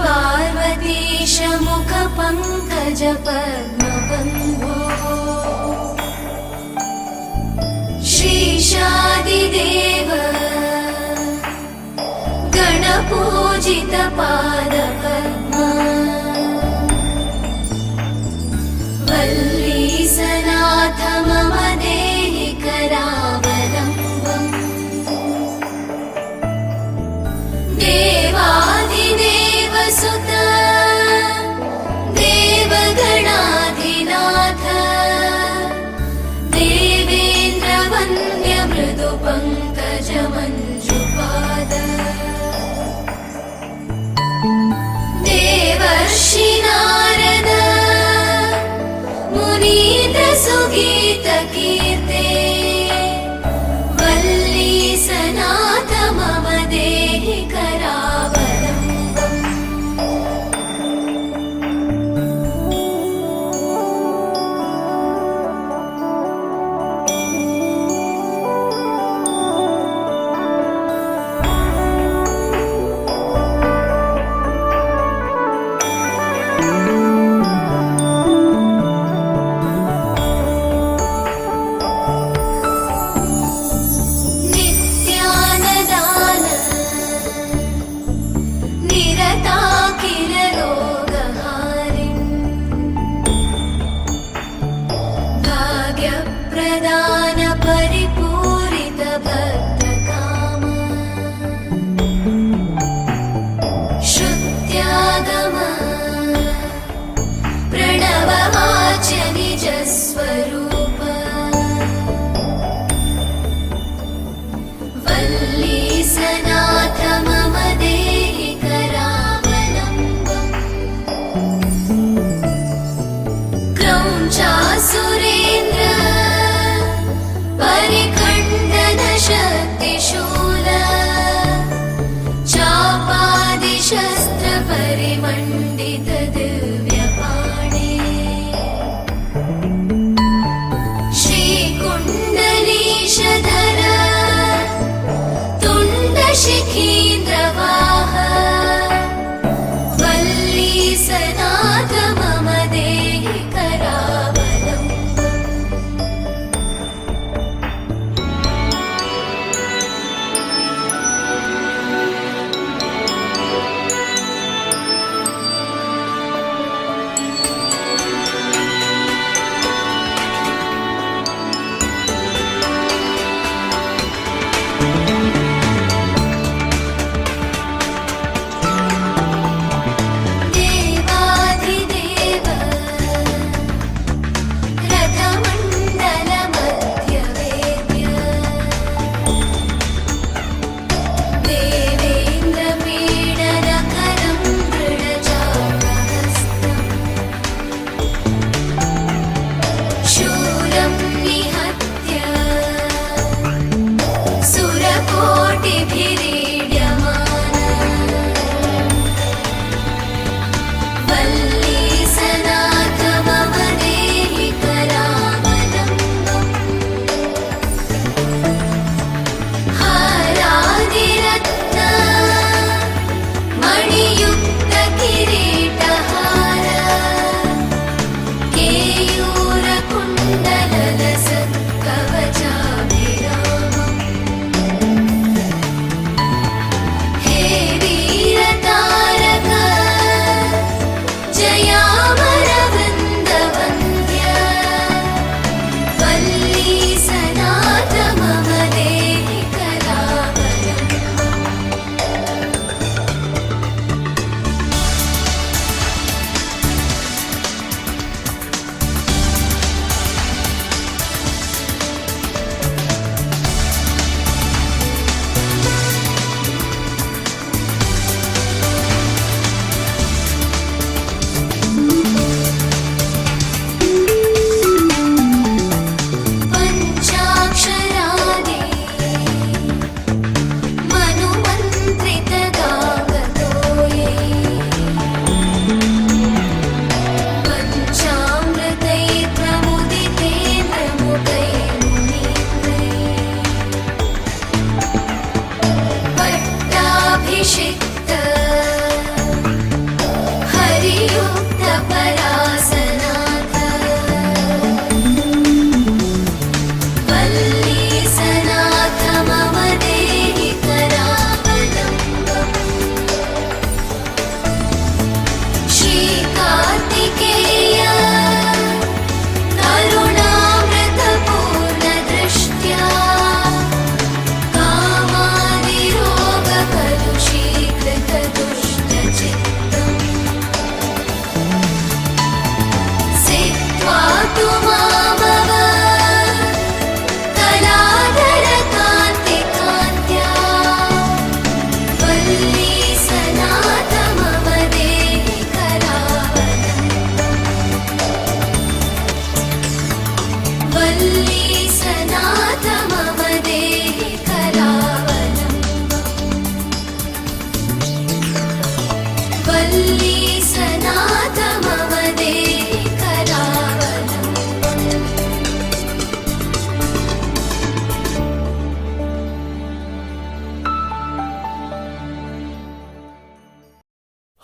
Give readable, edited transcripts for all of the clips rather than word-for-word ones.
पार्वतीश मुखपङ्कज पद्मबन्धो श्रीशादिदेव गणपूजित पादपद्मा वल्लीसनाथ मम देहि करावलम्बम् देवाधिदेव सुत देवगणाधिनाथ देवेन्द्र वन्द्य मृदु पङ्कज मञ्जुपाद देवर्षि नारद मुनीन्द्र सुगीत कीर्ते वल्लीसनाथ मम देहि करावलम्बम् नित्यानदान निरताखिल रोगहारिन् भाग्यप्रदान परिपूरित भक्तकाम श्रुत्यागम प्रणववाच्य निजस्वरूप वल्लीसनाथ मम देहि करावलम्बम् क्रौञ्चासुरेन्द्र परिखण्डन शक्तिशूल चापादिशस्त्र परिमण्डित दिव्यपाणे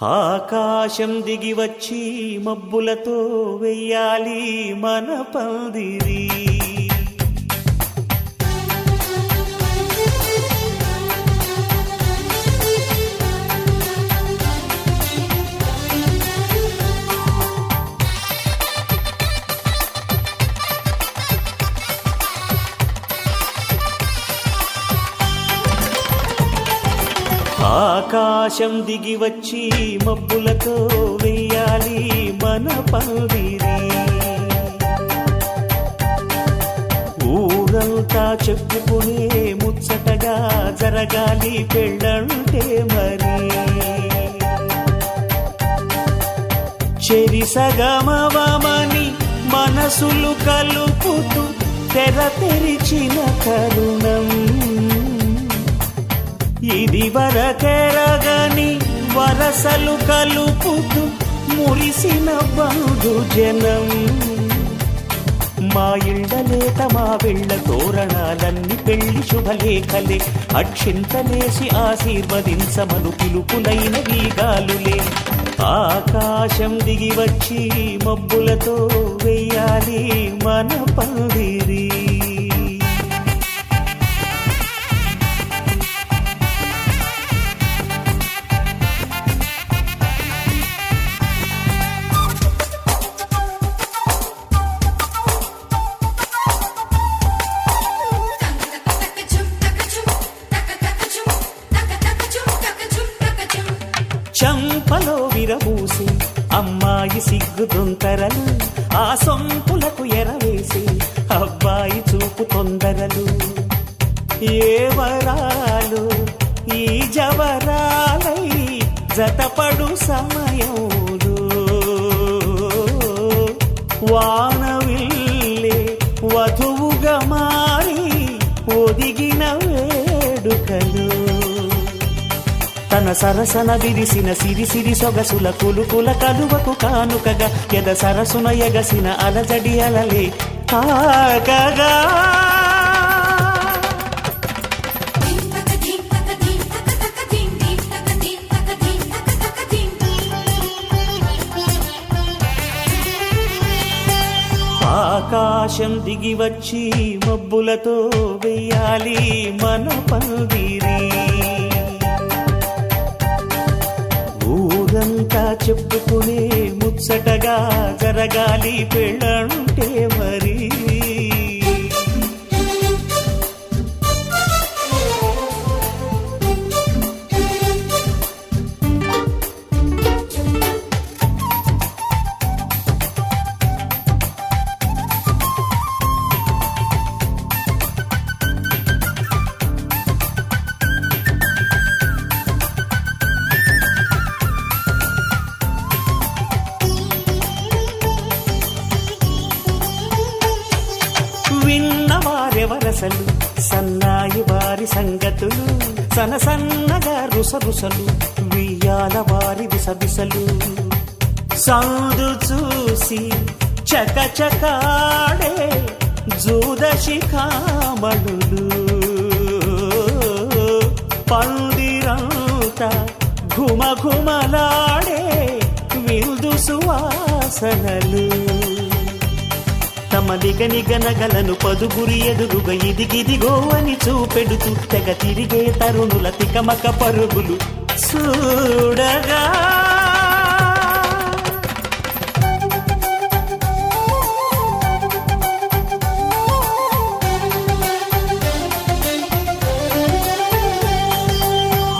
ఆకాశం దిగి వచ్చి మబ్బులతో వెయ్యాలి మన పందిరి. ఆకాశం దిగి వచ్చి మబ్బులతో వెయ్యాలి మన పందిరి. ఊరంతా చెప్పుకునే ముచ్చటగా జరగాలి పెళ్ళంటే మరి. చెరిసగమవమని మనసులు కలుపుతూ తెర తెరిచిన కరుణం. ఇది వరకెరగని వరసలు కలుపుతూ మురిసిన బంధు జనం. మా ఇళ్ళలేత మా వెళ్ళ తోరణాలన్నీ పెళ్లి శుభలేఖలే. అక్షింతలేసి ఆశీర్వదించమను పిలుపులైన వీగాలులే. ఆకాశం దిగి వచ్చి మబ్బులతో వెయ్యాలి మన పందిరి. చంపలో విరబూసి అమ్మాయి సిగ్గు దొంతరలు. ఆ సొంపులకు ఎరవేసి అబ్బాయి చూపు తొందరలు. ఏ వరాలు ఈ జవరాలై జతపడు సమయంలో. వానవిల్లే వధువుగా మారి ఒదిగిన వేడుకలు. తన సరసన విరిసిన సిరిసిరి సొగసుల కులుకుల కలువకు కానుకగా ఎద సరసున ఎగసిన అలజడి అలలే కాకగా. ఆకాశం దిగి వచ్చి మబ్బులతో వెయ్యాలి మన పందిరి. ఊరంతా చెప్పుకునే ముచ్చటగా జరగాలి పెళ్ళంటే మరి. విన్నవారెవరసలు సన్నాయి వారి సంగతులు. సనసన్నగా రుసరుసలు వియ్యాల వారి విసవిసలు. సందు చూసి చకచకాడే జూదశిఖామణులు. పందిరంతా ఘుమఘుమలాడే విందు సువాసనలు. తమ నిగనిగనగలను పదుగురి ఎదురుగా ఇదిగిదిగో అని చూపెడుతూ తెగ తిరిగే తరుణుల తికమక పరుగులు చూడగా.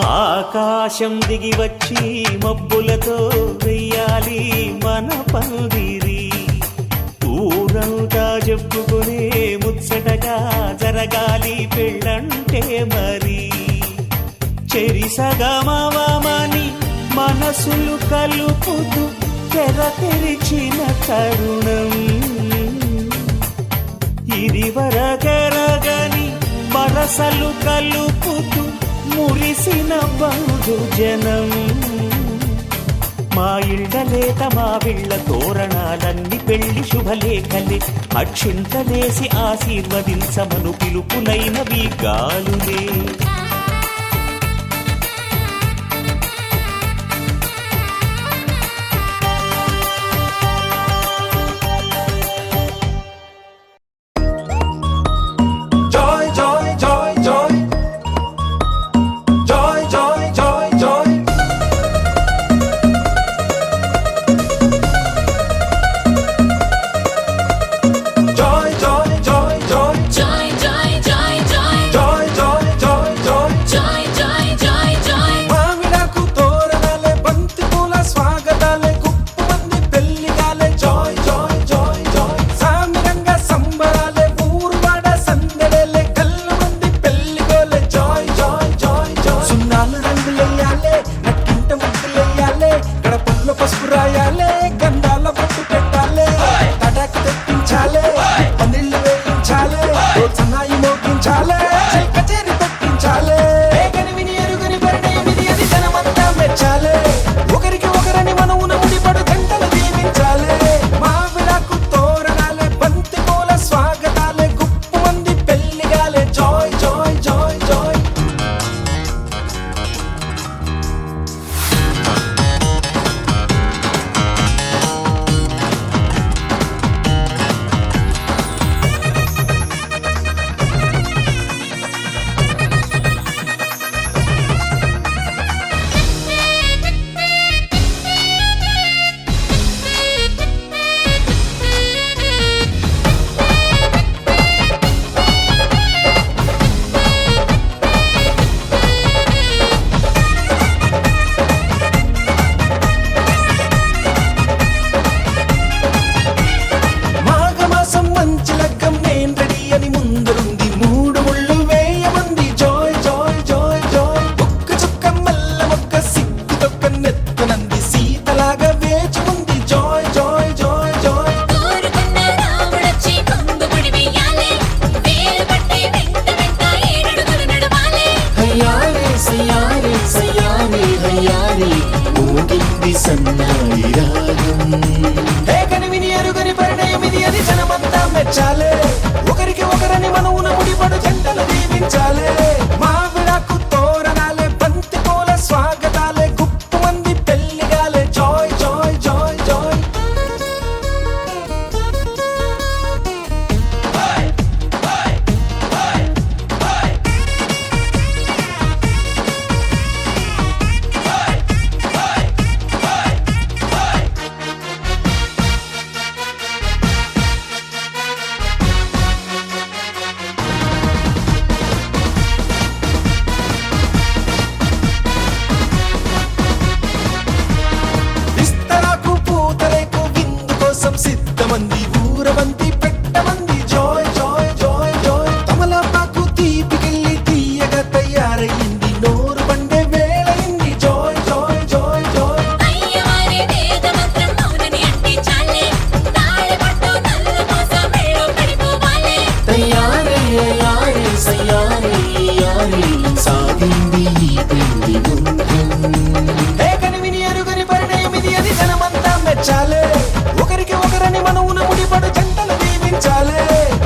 ఆకాశం దిగి వచ్చి మబ్బులతో వెయ్యాలి మన పందిరి. ఊరంతా చెప్పుకునే ముచ్చటగా జరగాలి పెళ్ళంటే మరి. చెరిసగమవమని మనసులు కలుపుతూ తెర తెరిచిన తరుణం. ఇది వరకెరగని వరసలు కలుపుతూ మురిసిన బంధు జనం. మా ఇళ్ళలేత మా వీళ్ళ తోరణాలన్నీ పెళ్లి శుభలేఖలే. అక్షింతలేసి ఆశీర్వదించమను పిలుపులైనవి గాలులే. సాగింది సన్నాయి రాగం. కనివిని ఎరుగని పరిణయం ఇది అని జనమంతా మెచ్చాలే. ఒకరికి ఒకరని మనవున ముడిపడు జంటలు దీవించాలే. మా విడాకు తోరణాలే, బంతి పూల స్వాగతాలే, గుప్పు మంది పెళ్లిగాలే. Joy joy joy joy. విస్తరాకు పూతరేకు విందు కోసం సిద్ధమంది. ఊరవంతి పెట్టమంది. Joy joy joy joy. తమలపాకు తీపికెళ్ళి తీయగా తయారయ్యింది. నోరు పండే వేళయింది. Joy joy joy joy. అయ్యవారి వేద మంత్రం మౌనని అంటే చాలే. తాళి పట్టు నల్ల పూస మేళో పడిపోవాలే. తయారే యారే సయ్యారే యారే సాగింది ఈ పెళ్లి బంధం. కనివిని ఎరుగని పరిణయం ఇది అని జనమంతా మెచ్చాలే. ఒకరికి ఒకరని మనవున ముడిపడు జంటలు దీవించాలే.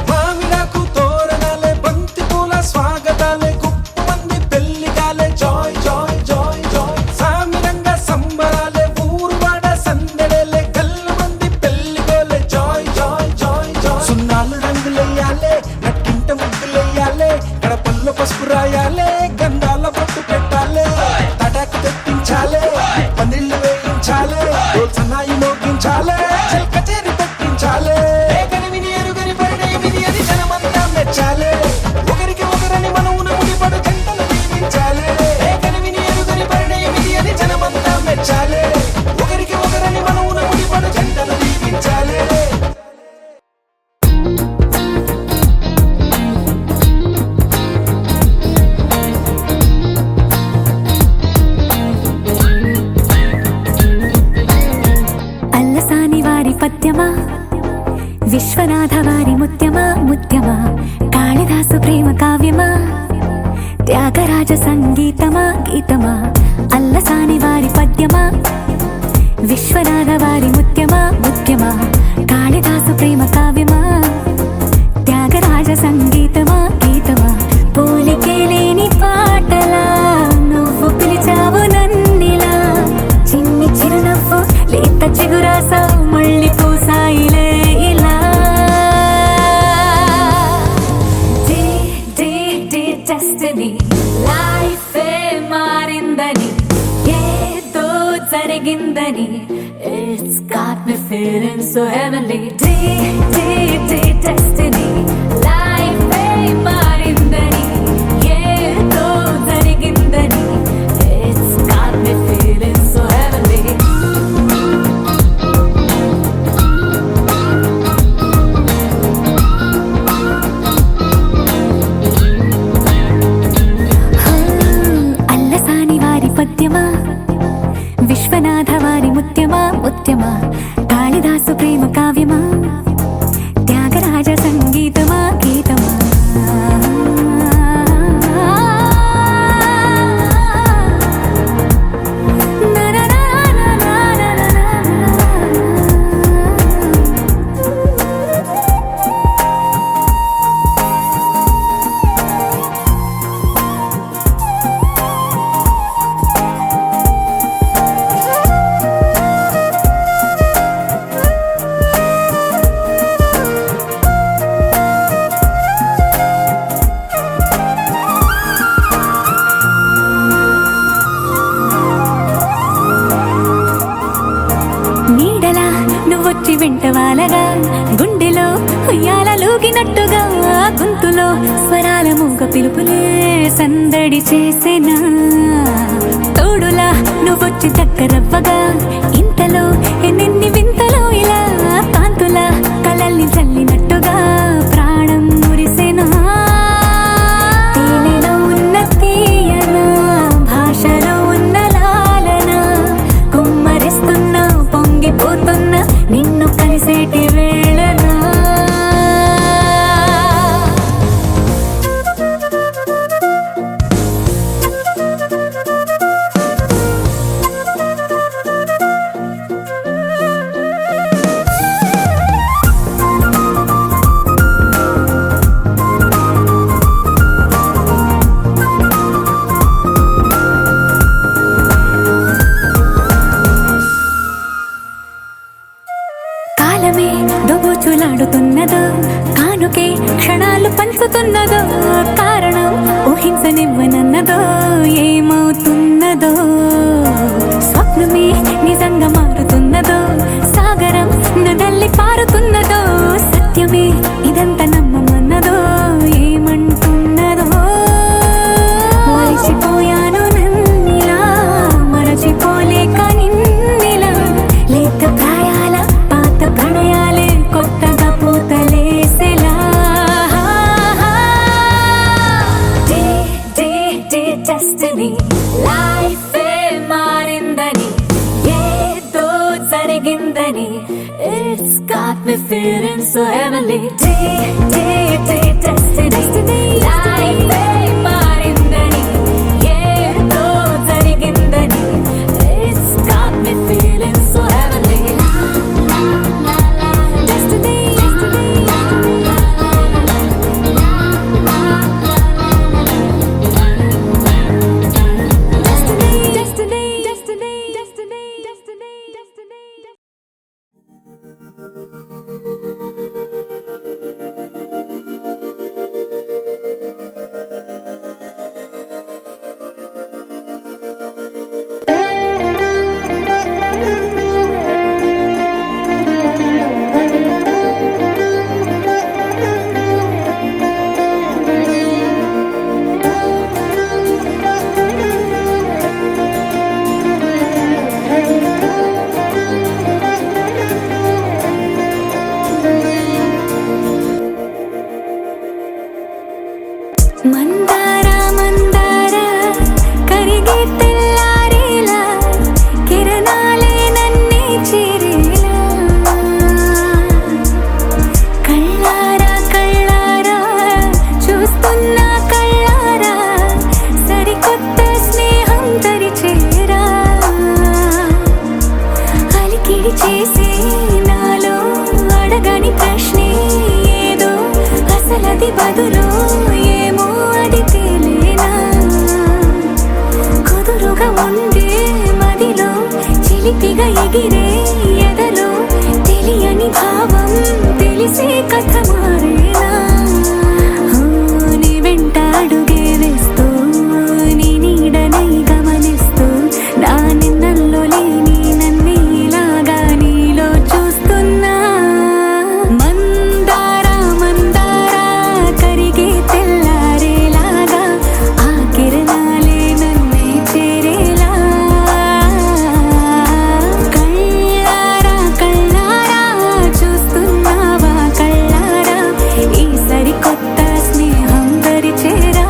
మా విడాకు తోరణాలే, బంతి పూల స్వాగతాలే, గుప్పు మంది పెళ్లిగాలే. Joy joy joy joy. సామిరంగ సంబరాలే, ఊరువాడ సందడేలే, గల్లు మంది పెళ్లిగోలే. Joy joy joy joy. సున్నాలు రంగులెయ్యాలే, నట్టింట ముగ్గులెయ్యాలే, గడపల్లో పసుపు రాయాలే, గంధాల బొట్టు పెట్టాలే, తడాకు తెప్పించాలే, పన్నీళ్లు వేయించాలే, సన్నాయి మోగించాలే, కచేరి పెట్టించాలే. కనివిని ఎరుగని పరిణయం ఇది అని జనమంతా మెచ్చాలే. ఒకరికి ఒకరని మనవున ముడిపడు జంటలు దీవించాలే. కనివిని ఎరుగని పరిణయం ఇది అని జనమంతా మెచ్చాలే. ఒకరికి ఒకరని మనవున ముడిపడు జంటలు దీవించాలే. అల్లసాని వారి పద్యమా, విశ్వనాథ వారి ముత్యమా ముత్యమా, కాళిదాసు ప్రేమ కావ్యమా, త్యాగరాజ సంగీతమా గీతమా. అల్లసాని వారి పద్యమా, విశ్వనాథ వారి ముత్యమా ముత్యమా, కాళిదాసు ప్రేమ కావ్యమా, త్యాగరాజ సంగీతమా గీతమా. పోలికే లేని పాటలా నువ్వు పిలిచావు నన్నిలా. చిన్ని చిరునవ్వు లేత చిగురాసావు మళ్ళీ పూసాయిలే ఇలా. డెస్టినీ లైఫే మారిందని, ఏదో జరిగిందని. It's got me feeling so heavenly. Destiny లైఫే మారిందని, ఏదో జరిగిందని. It's got me feeling so heavenly. Allasani వారి పద్యమా, విశ్వనాథ వారి ముత్యమా ముత్యమా, కాళిదాసు ప్రేమ కావ్యమా, త్యాగరాజ సంగీతమా గీతమా. నీడలా నువ్వొచ్చి వెంట వాలగా, గుండెలో ఉయ్యాలూగినట్టుగా, గొంతులో స్వరాల మూగ పిలుపులే సందడి చేసేనా. తోడులా నువ్వొచ్చి దగ్గరవ్వగా, ఇంతలో ఎన్నెన్ని వింతలో ఇలా కాంతుల కలల్ని చల్లినట్టుగా ప్రాణం మురిసేనా. తేనెలో ఉన్న తీయన భాషలో ఉన్న లాలన, కుమ్మరిస్తున్న పొంగిపోతున్న నిన్ను కలిసేటి వేళనా. కాలమే దోబూచులాడుతున్నదో, కానుకే క్షణాలు పంచుతున్నదో, కారణం ఊహించనివ్వనన్నదో, ఏమవుతున్నదో, స్వప్నమే నిజంగా మారుతున్నదో, సాగరం నడల్లి పారుతున్నదో, సత్యమే ఇదంతా నమ్మమన్నదో, ఏమంటున్నదో. మరిచిపోయాను నన్నిలా, మరచిపోలేక నిన్నిలా, లేత ప్రాయాల పాత ప్రణయాలే కొత్తగా పూతలేసేలా. డెస్టినీ లైఫే మారిందని, ఏదో జరిగిందని, it's got me feeling so heavenly. Destiny లైఫే మారిందని, ఏదో జరిగిందని, it's got me feeling so heavenly. Destiny మందార మందార కరిగే తెల్లారేలా, కిరణాలే నన్నే చేరేలా, కళ్ళారా కళ్ళారా చూస్తున్నా కళ్ళారా, సరికొత్త స్నేహం తరిచేరా, అలికిడి చేసే నాలో అడగని ప్రశ్నే ఏదో, అసలది బదులు ఏమో అది తేలేనా, కుదురుగా ఉండే మదిలో చిలిపిగా ఎగిరే ఎదలో, తెలియని భావం తెలిసే కథ మారేనా. నీ వెంట అడుగే వేస్తూ, నీ నీడనై గమనిస్తూ, నా నిన్నల్లో లేని నన్నే ఇలాగా నీలో చూస్తున్నా. మందార మందార కరిగే తెల్లారేలాగా, ఆ కిరణాలే నన్నే చేరేలా, కళ్ళారా కళ్ళారా చూస్తున్నావా కళ్ళారా, ఈ సరికొత్త స్నేహం దరిచేరా.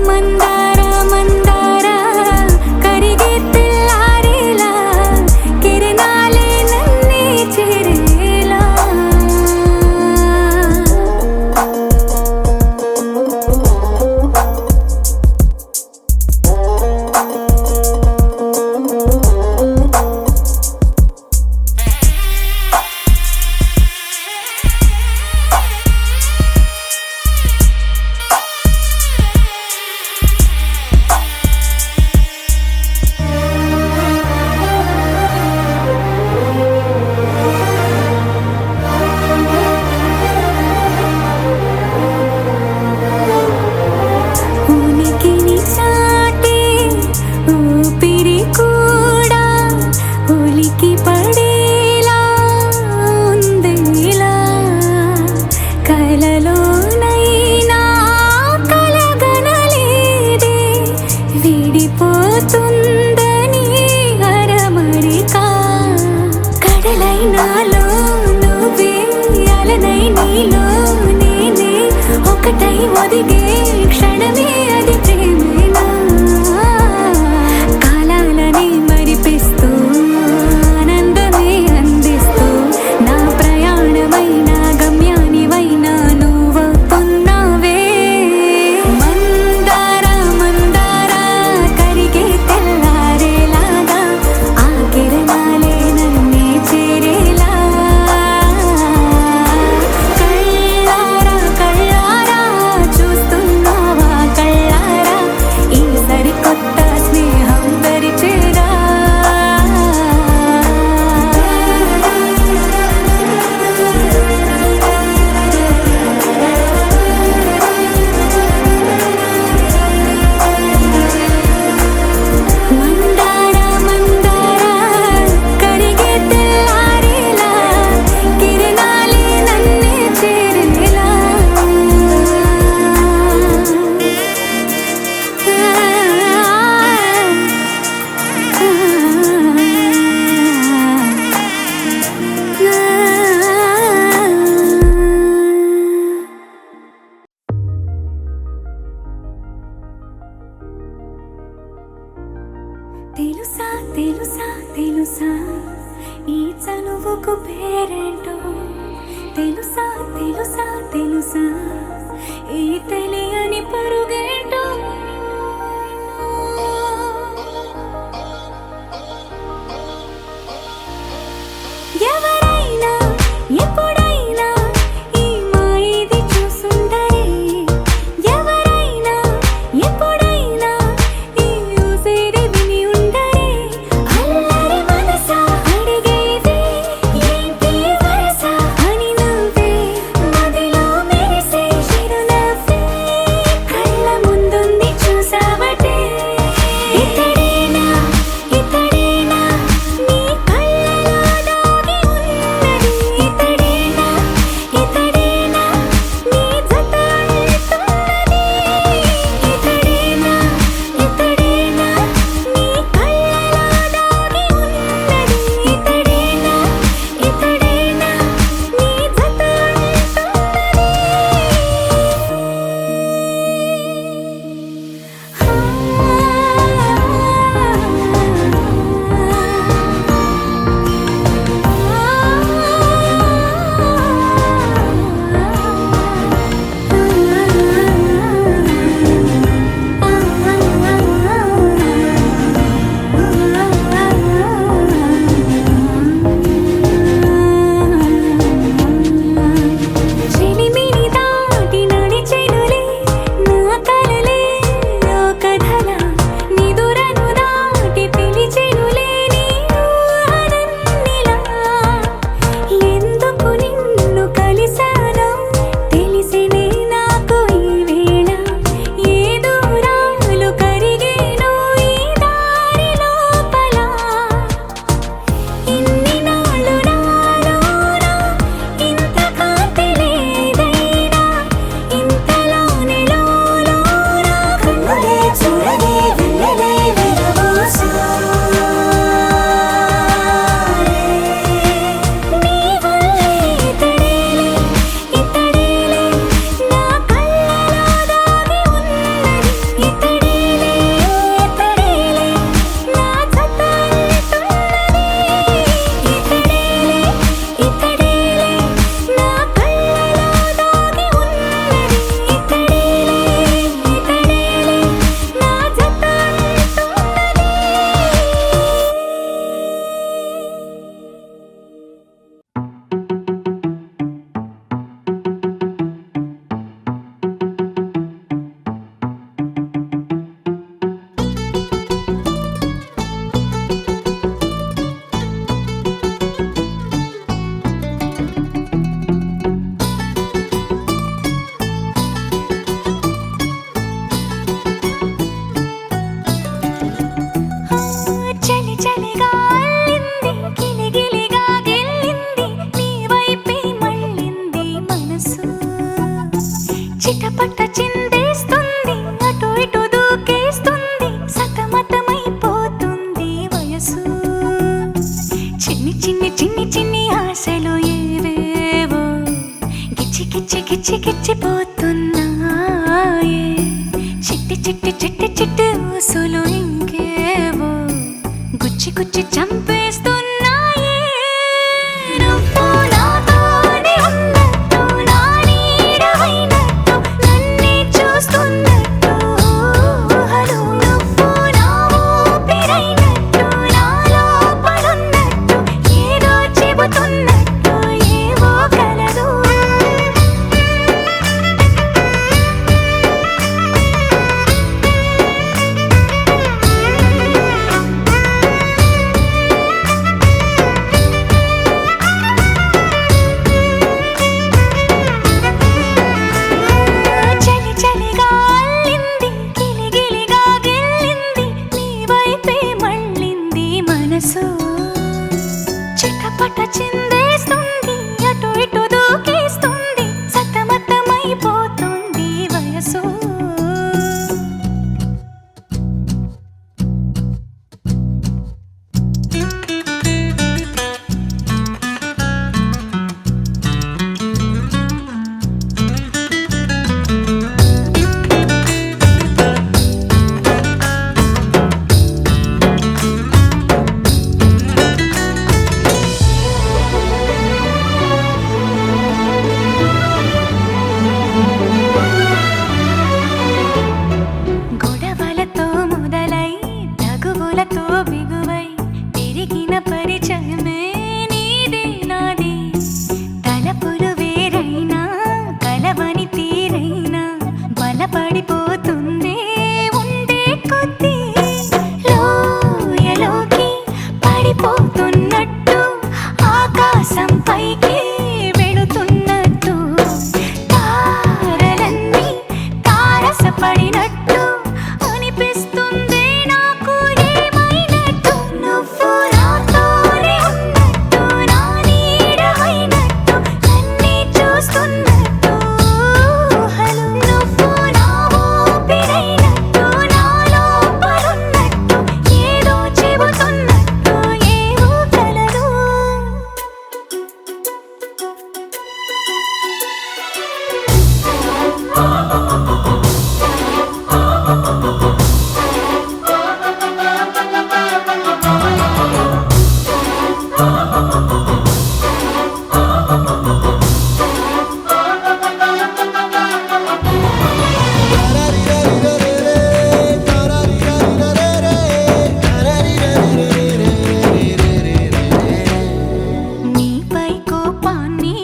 మందార మందార కరిగే తెల్లారేలా, కిరణాలే నన్నే చేరేలా. ఉనికిని చాటే ఊపిరి కూడా ఉలికి పడేలా ఉందేలా, కలలోనైనా కలగనలేదే, విడిపోతుందని అరమరిక, కడలై నాలో నువ్వే, అలనై నీలో నేనే, ఒకటై ఒదిగే క్షణమే అది ప్రేమేనా. కాలాలని మరిపిస్తూ ఆనందమే అందిస్తూ, నా ప్రయాణమైన గమ్యానివైనా నువ్వు తెలుసా తెలుసా తెలుసా ఈ తెలియని పరుగేంటో ఎవరైనా ఎప్పుడైనా ఈ మాయది చూసుండరే ఎవరైనా ఎప్పుడైనా ఈ ఊసేది విని ఉండరే అల్లరి మనసా అడిగేది ఏంటి వరస అని నువ్వే మదిలో మెరిసే చిరునవ్వే కళ్ళ ముందుంది చూసావటే ఇతడేనా ఇతడేనా నీ కళ్ళలో దాగి ఉన్నది ఇతడేనా ఇతడేనా నీ జత అంటున్నది ఇతడేనా ఇతడేనా నీ కళ్ళలో దాగి ఉన్నది ఇతడేనా ఇతడేనా నీ జత చెలిమిని దాటి నడిచెనులే నా కలలే ఓ కథల నిదురను దాటి పిలిచెనులే నీ ఊహలన్నిలా ఎందుకు నిన్ను కలిసానో తెలిసినే నాకు ఈ వేళ ఏ దూరాలు కరిగేనో ఈ దారి లోపల ఇన్ని నాళ్ళు నాలోన ఇంత కాంతి లేదైనా ఇంతలోనే లోలోన కన్నులే చూడలే వెన్నెలే విరబోసారే నీ వల్లే ఇతడేలే ఇతడేలే నా కళ్ళలో దాగి ఉన్నది ఇతడేలే ఇతడేలే నా జత అంటున్నది ఇతడేలే ఇతడేలే నా కళ్ళలో దాగి ఉన్నది ఇతడేలే ఇతడేలే నా జత అంటున్నది చలి చలిగా అల్లింది గిలిగిలిగా గెల్లింది నీ వైపే మళ్ళింది మనసు చిటపట చిందేస్తుంది అటు ఇటు దూకేస్తుంది సతమతమైపోతుంది వయసు చిన్ని చిన్ని చిన్ని చిన్ని ఆశలు ఏవేవో గిచ్చి గిచ్చి గిచ్చి గిచ్చిపోతున్నాయే చిట్టి చిట్టి చిట్టి చిట్టి ఊసులు ఇంకేవో గుచ్చి గుచ్చి చంపేస్తున్నాయే నువ్వు నాతోనే ఉన్నట్టు నా నీడవైనట్టు నన్నే చూస్తున్నట్టు ఊహలు నువ్వు నా ఊపిరైనట్టు నా లోపలున్నట్టు ఏదో చెబుతున్నట్టు ఏవో కలదు నీపై కోపాన్ని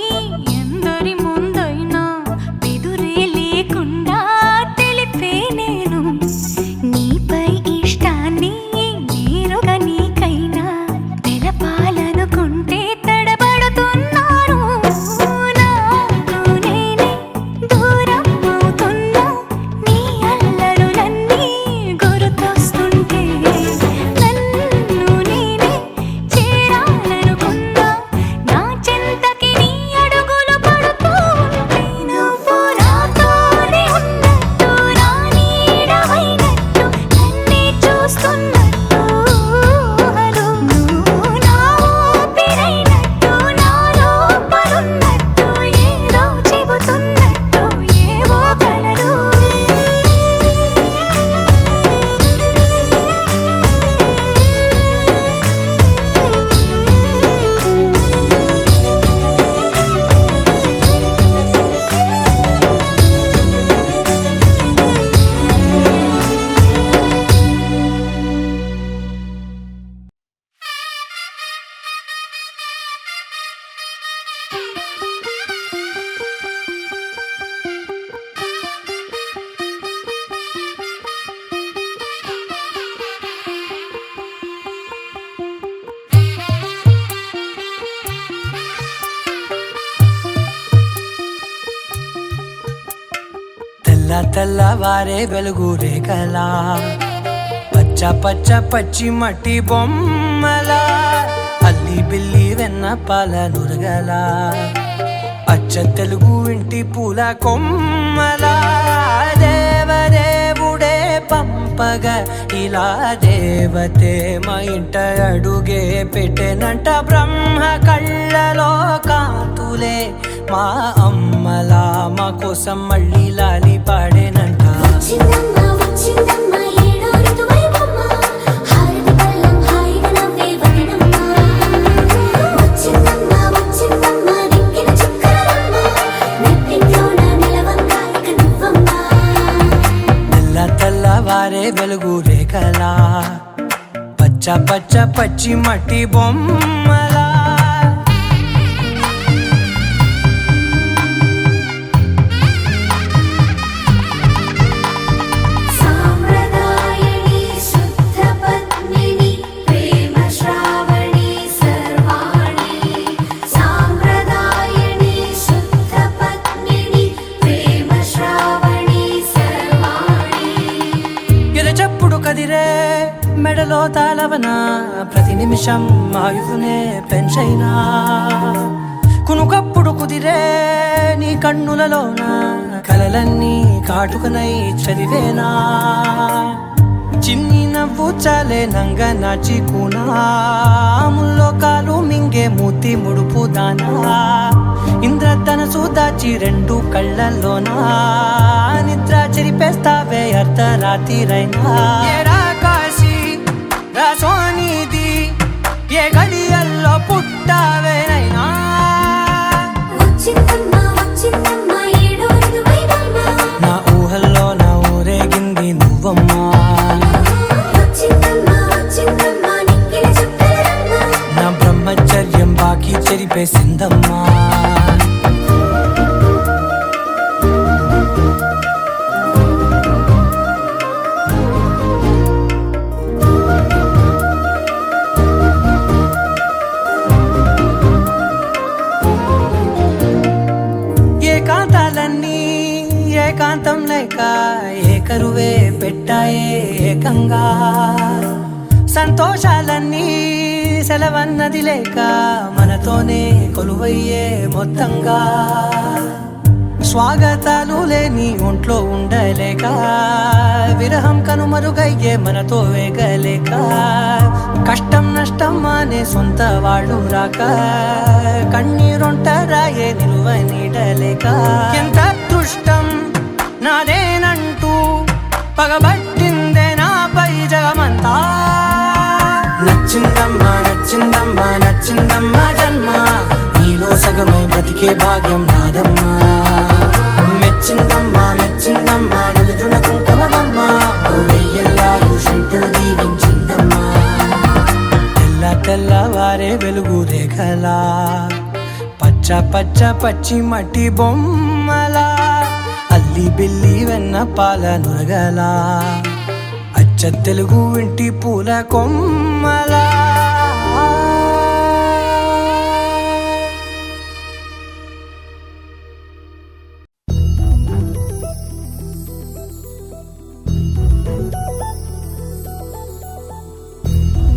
ఎందరి ముందైనా ఎదురే లేకుండా తెలిపే నేను నీపై ఇష్టాన్ని నేరుగా నీకైనా తెలపాలనుకుంటే తడబడుతున్నాను నాకు నేనే దూరం అవుతున్నా నీ అల్లరులన్నీ గుర్తొస్తుంటే నన్ను నేనే చేరాలనుకున్నా నా చెంతకి నీ అడుగులు పడుతూ ఉంటే నువ్వు నాతోనే ఉన్నట్టు నా నీడవైనట్టు నన్నే చూస్తున్నట్టు ఊహలు నువ్వు నా ఊపిరైనట్టు నా లోపలున్నట్టు ఏదో చెబుతున్నట్టు ఏవో కలలు తెల్లవారే వెలుగు రేఖలా పచ్చ పచ్చ పచ్చి మట్టి బొమ్మలా అల్లి బిల్లి వెన్న పాల నురగలా అచ్చ తెలుగు ఇంటి పూల కొమ్మలా దేవదేవుడే పంపగా ఇలా దేవతే మా ఇంట అడుగే పెట్టెనంట బ్రహ్మ కళ్ళలో కాంతులే మా అమ్మలా మా కోసం మళ్ళీ లాలి పాడేనంట వచ్చిందమ్మ వచ్చిందమ్మ ఏడో ఋతువైవమ్మ హారతి పళ్ళం హాయిగా నవ్వే వదనమ్మ వచ్చిందమ్మ వచ్చిందమ్మ దిక్కిన చుక్కలమ్మ నెట్టింట్లోన నిలవంగా ఇక నువ్వమ్మ తెల్లవారే వెలుగు రేఖలా పచ్చ పచ్చ పచ్చి మట్టి బొమ్మలా సాంప్రదాయని శుద్ధ పద్మిని ప్రేమ శ్రావణి సర్వాణి సాంప్రదాయని శుద్ధ పద్మిని ప్రేమ శ్రావణి సర్వాణి ఎరచప్పుడు కదిరే మెడలో తాళవన ప్రతి నిమిషం ఆయుధునే పెంచైనా కునుకప్పుడు కుదిరే నీ కన్నులలోన కలలన్నీ కాటుకనై చదివేనా చిన్ని నవ్వు చాలే నంగ నాచి కూనాముల్లో కాలు మింగే మూతి ముడుపు దానా ఇంద్రధనసు దాచి రెండు కళ్ళల్లోనా నిద్ర చెరిపేస్తావే అర్ధరాత్రిరైనా ఏరా కాశీ రా సోనిది ఏ గడియల్లో పుట్టావేనైనా వచ్చిందమ్మ వచ్చిందమ్మ ఏడో ఋతువైవమ్మ నా ఊహల్లో నా ఊరేగింది నువ్వమ్మా వచ్చిందమ్మ వచ్చిందమ్మ నిక్కిన చుక్కలమ్మ నా బ్రహ్మచర్యం బాకీ చెరిపేసిందమ్మా ఏకాంతాలన్నీ ఏకాంతం లేక ఏకరువే పెట్టాయే ఏకంగా సంతోషాలన్నీ సెలవన్నది లేక మనతోనే కొలువయ్యే మొత్తంగా స్వాగతాలు లేని ఒంట్లో ఉండలేక విరహం కనుమరుగయ్యే మనతో వేగలేక కష్టం నష్టం అనే సొంత వాళ్ళు రాక కన్నీరొంటరాయే నిలువ నీడలేక ఎంత అదృష్టం నా దొరికే భాగ్యం నాదమ్మా మెచ్చిందమ్మా మెచ్చిందమ్మా నలుదున కుంకుమమ్మా వెయ్యల్లాలు శంకరు దీవించిందమ్మా తెల్ల తెల్లవారే వెలుగు రేఖలా పచ్చ పచ్చ పచ్చి మట్టి బొమ్మలా అల్లి బిల్లి వెన్న పాల నురగలా అచ్చ తెలుగు ఇంటి పూల కొమ్మలా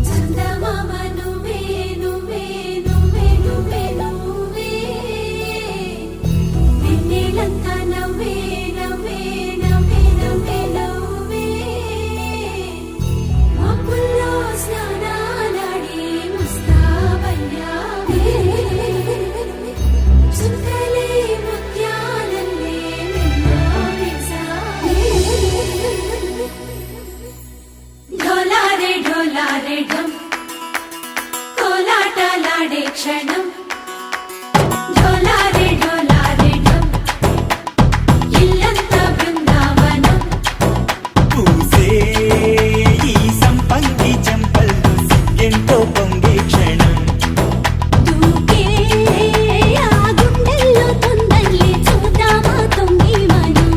చందమామ నువ్వే నువ్వే నువ్వే నువ్వే నువ్వే వెన్నెలంతా నవ్వే నవ్వే నవ్వే నవ్వే నవ్వే మబ్బుల్లో స్నానాలాడి ముస్తాబయ్యావే చుక్కలే ముత్యాలల్లే మెరిసావే ढोलारे ढोलारे ढम कोलाटलाडे क्षणं ढोलारे ढोलारे ढम इल्लंत बृंदावनं పూసే ఈ సంపంగి చెంపల్లో సిగ్గెంతో పొంగే క్షణం దూకే ఆ గుండెల్లో తొందల్లి చూద్దామా తొంగి మనం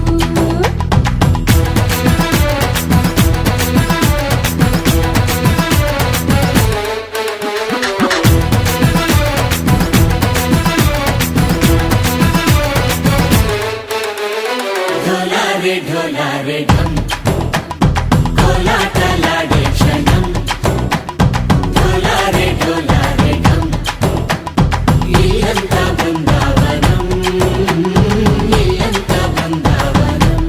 ढोलारे ढोलारे ढम कोलाटलाडे क्षणं ढोलारे ढोलारे ढम इल्लंत बृंदावनं इल्लंत बृंदावनं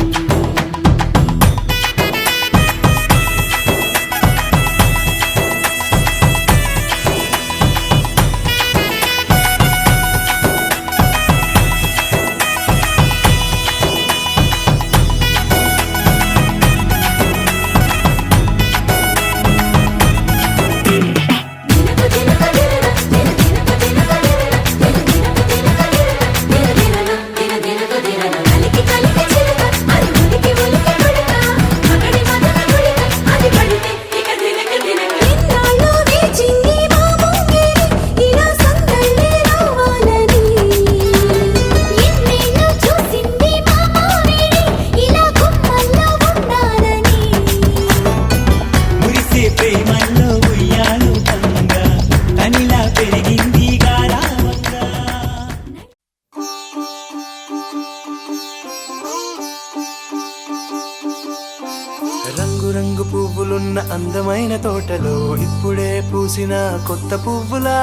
మురిసే ప్రేమల్లో ఉయ్యాలు తంగా తనిలా పెరిగింది గారావంగా రంగు రంగు పువ్వులున్న అందమైన తోటలో ఇప్పుడే పూసిన కొత్త పువ్వులా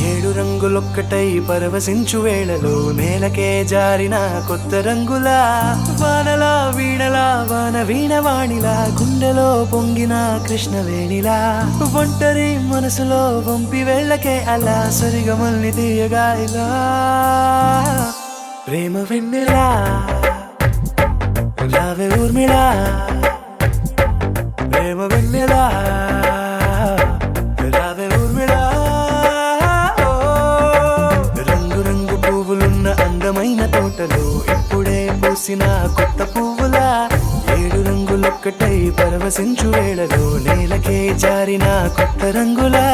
7 రంగులొక్కటై పరవశించు వేళలో నేలకే జారిన కొత్త రంగులా వానలా వీణలా వాన వీణవాణిలా గుండెలో పొంగిన కృష్ణవేణిలా ఒంటరి మనసులో వంపి వెళ్ళకే అలా సరిగమల్ని తీయగా ఇలా ప్రేమ వెన్నెలా రావే ఊర్మిళా ప్రేమ వెన్నెలా రావే ఊర్మిళా రంగు రంగు పువ్వులున్న అందమైన తోటలో ఇప్పుడే పూసిన కొత్త పువ్వులా 7 రంగులొక్కటై పరవశించు వేళలో నేలకే జారిన కొత్త రంగులా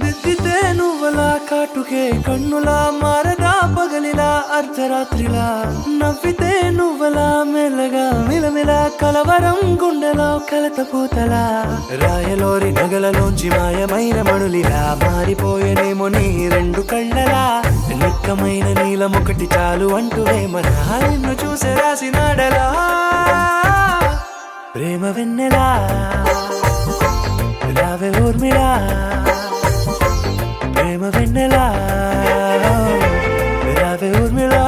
దిద్దితే నువ్వలా కాటుకే కన్నులా మారగా పగలిలా అర్ధరాత్రిలా నవ్వితే నువ్వలా మెల్లగా మిలమిలా కలవరం గుండెలో కలత పూతలా రాయలోరి నగలలోంచి మాయమైన మణులిలా మారిపోయేనేమో నీ 2 కళ్ళలా నిక్కమైన నీలమొకటి చాలు అంటూ వేమన నిన్ను చూసే రాసినాడలా ప్రేమ వెన్నెలా రావే ఊర్మిళా ప్రేమ వెన్నెలా రావే ఊర్మిళా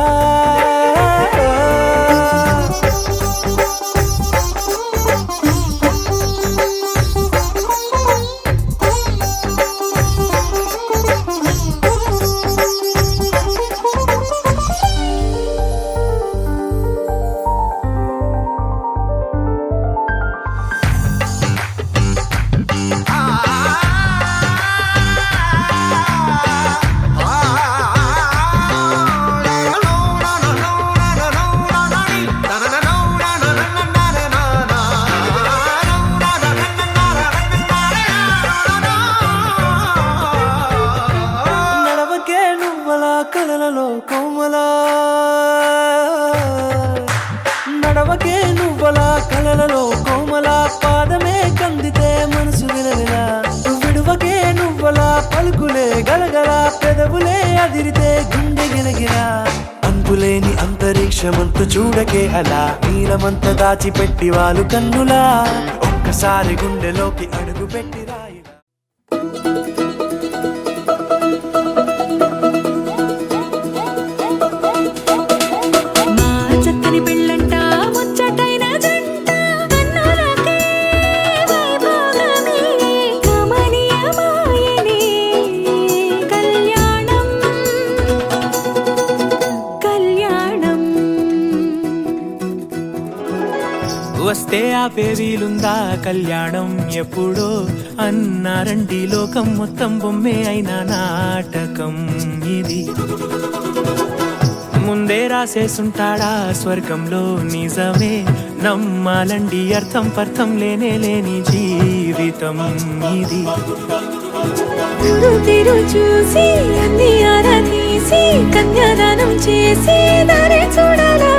అదిరితే గుండె గిలగిలా అంతులేని అంతరిక్షమంత చూడకే అలా నీలమంత దాచిపెట్టి వాళ్ళు కన్నులా ఒక్కసారి గుండెలోకి అడుగు పెట్టి రాయిలా మా చక్కని పెళ్ళంట ముచ్చటైన జంట కన్నులకే వైభోగమే కమనీయమాయనే కళ్యాణం కళ్యాణం వస్తే ఆపే వీలుందా కళ్యాణం ఎప్పుడో అన్నారండి లోకం మొత్తం బొమ్మే అయిన నాటకం ఇది ముందే రాసేసుంటాడా స్వర్గంలో నిజమే నమ్మాలండి అర్థం పర్థం లేనే లేని జీవితం ఇది గురు తిరు చూసి అన్ని ఆరాధీసి కన్యాదానం చేసి దారి చూడాలా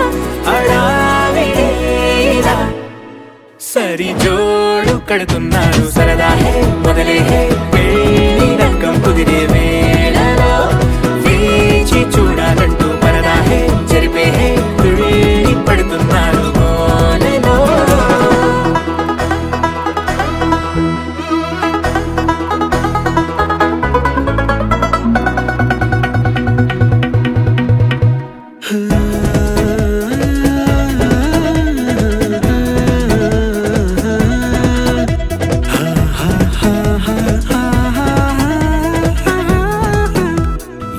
అడావిడేలా సరి జోడు కడుతున్నారు సరదా హే మొదలే హే పెళ్లి రంగం కుదిరే వేళలో వేచి చూడాలంటూ పరదా హే జరిపే హే తుళ్ళి పడుతున్నారు గోలలో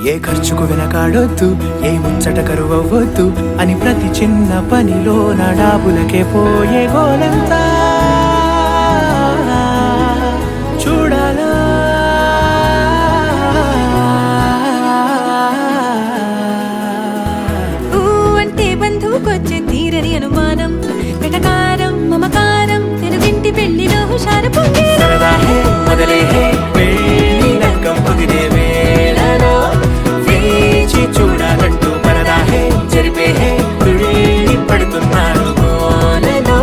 ఏ ఖర్చుకు వెనకాడొద్దు ఏ ముచ్చట కరువవ్వద్దు అని ప్రతి చిన్న పనిలో నడాబులకే పోయే గోలంతా చూడాలా ఊ అంటే బంధువుకొచ్చే తీరని అనుమానం వెటకారం మమకారం తెలుగింటి పెళ్లిలో హుషారు పొంగే సరదా హే మొదలే హే పెళ్లి రంగం కుదిరే వేళలో వేచి చూడాలంటూ పరదా హే జరిపే హే తుళ్ళి పడుతున్నారు గోలలో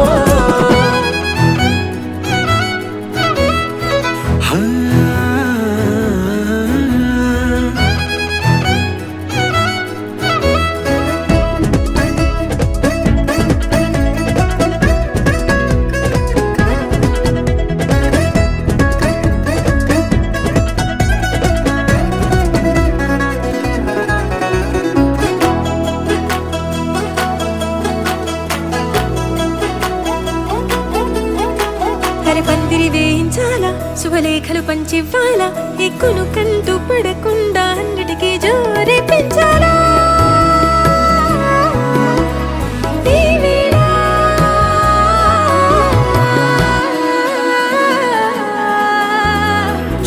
పందిరి వేయించాలా శుభలేఖలు పంచివ్వాలా ఎక్కును కంటూ పడకుండా అన్నిటికీ జోరే పెంచాలా ఈ వేళ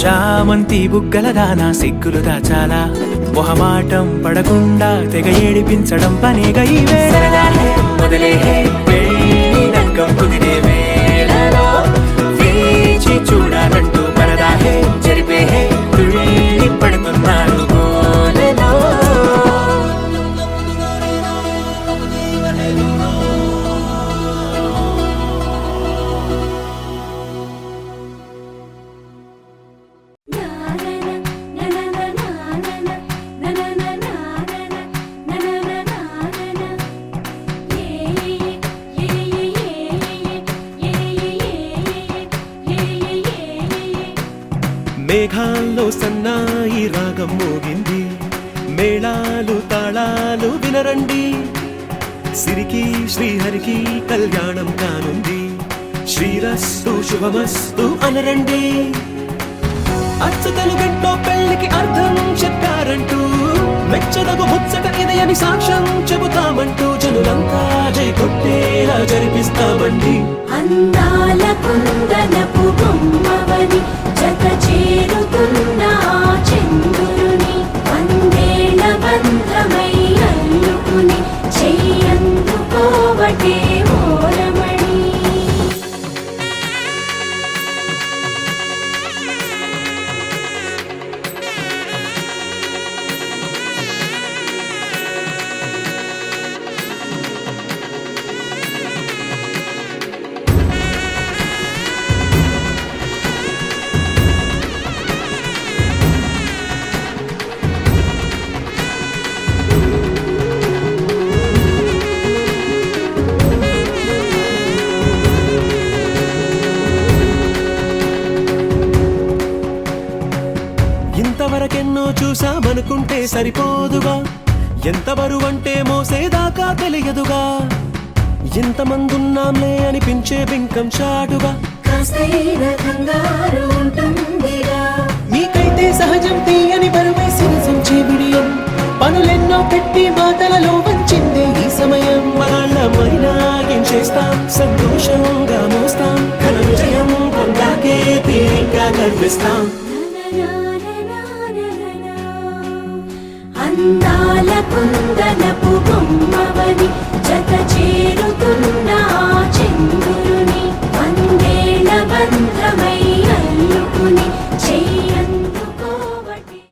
చామంతి బుగ్గల దానా సిగ్గులు దాచాలా మొహమాటం పడకుండా తెగ ఏడిపించడం పనిగా ఈ వేళ మొదలే హే పెళ్లి రంగం కుదిరే వేళలో వేచి చూడాలంటూ పరదా హే జరిపే హే తుళ్ళి పడుతున్నారు గోలలో మేఘాల్లో సన్నాయి రాగం మోగింది మేళాలు తాళాలు వినరండి సిరికి శ్రీహరికి కళ్యాణం కానుంది శ్రీరస్తు శుభమస్తు అనరండి అచ్చతలు గంటో పెళ్లికి అర్థం చెప్పారంటూ మెచ్చదగు ముచ్చట ఇది అని సాక్ష్యం చెబుతామంటూ జనులంతా జై కొట్టేలా జరిపిస్తామండి అందాల కుందనపు బొమ్మవని జత చేరుతున్న ఆ చంద్రుని వందేళ్ల బంధమై అల్లుకుని చెయ్యందుకోవటే ఓరమణి అనుకుంటే సరిపోదుగా ఎంత బరువంటే మోసేదాకా తెలియదుగా ఎంతమందున్నాంలే అనిపించే బింకం చాటుగా కాస్తైన కంగారు ఉంటుందిగా మీకైతే సహజం తీయని బరువే సిరసించే బిడియం పనులెన్నో పెట్టి మాటలలో వంచిందే ఈ సమయం మనాళ్ళమైనా ఏం చేస్తాం సంతోషంగా మోస్తాం ఘన విజయం పొందాకే తీరిగ్గా కనిపిస్తాం అందాల కుందనపు బొమ్మవని జత